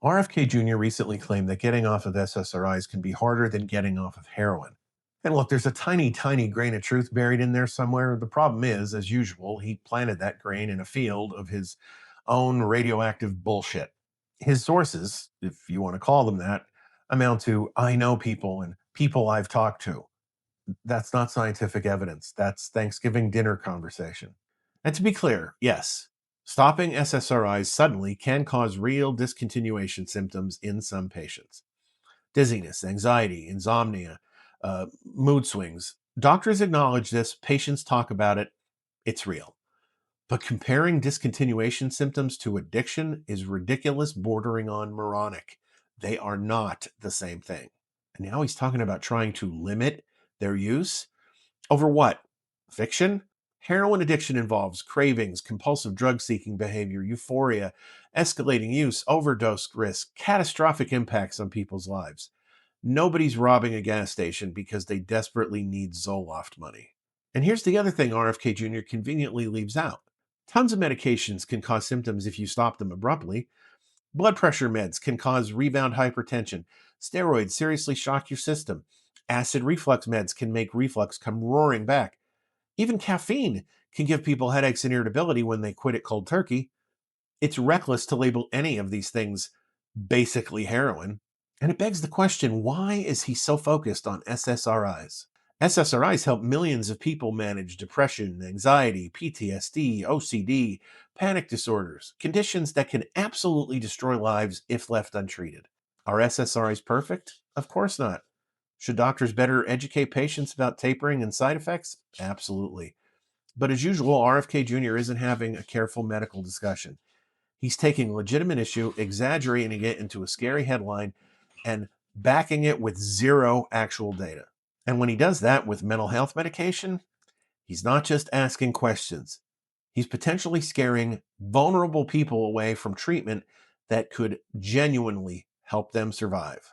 RFK Jr. recently claimed that getting off of SSRIs can be harder than getting off of heroin. And look, there's a tiny, tiny grain of truth buried in there somewhere. The problem is, as usual, he planted that grain in a field of his own radioactive bullshit. His sources, if you want to call them that, amount to I know people and people I've talked to. That's not scientific evidence. That's Thanksgiving dinner conversation. And to be clear, yes, stopping SSRIs suddenly can cause real discontinuation symptoms in some patients: dizziness, anxiety, insomnia, mood swings. Doctors acknowledge this, patients talk about it, it's real. But comparing discontinuation symptoms to addiction is ridiculous, bordering on moronic. They are not the same thing. And now he's talking about trying to limit their use. Over what? Fiction? Heroin addiction involves cravings, compulsive drug seeking behavior, euphoria, escalating use, overdose risk, catastrophic impacts on people's lives. Nobody's robbing a gas station because they desperately need Zoloft money. And here's the other thing RFK Jr. conveniently leaves out: tons of medications can cause symptoms if you stop them abruptly. Blood pressure meds can cause rebound hypertension. Steroids seriously shock your system. Acid reflux meds can make reflux come roaring back. Even caffeine can give people headaches and irritability when they quit it cold turkey. It's reckless to label any of these things basically heroin. And it begs the question, why is he so focused on SSRIs? SSRIs help millions of people manage depression, anxiety, PTSD, OCD, panic disorders, conditions that can absolutely destroy lives if left untreated. Are SSRIs perfect? Of course not. Should doctors better educate patients about tapering and side effects? Absolutely. But as usual, RFK Jr. isn't having a careful medical discussion. He's taking legitimate issue, exaggerating it into a scary headline, and backing it with zero actual data. And when he does that with mental health medication, he's not just asking questions. He's potentially scaring vulnerable people away from treatment that could genuinely help them survive.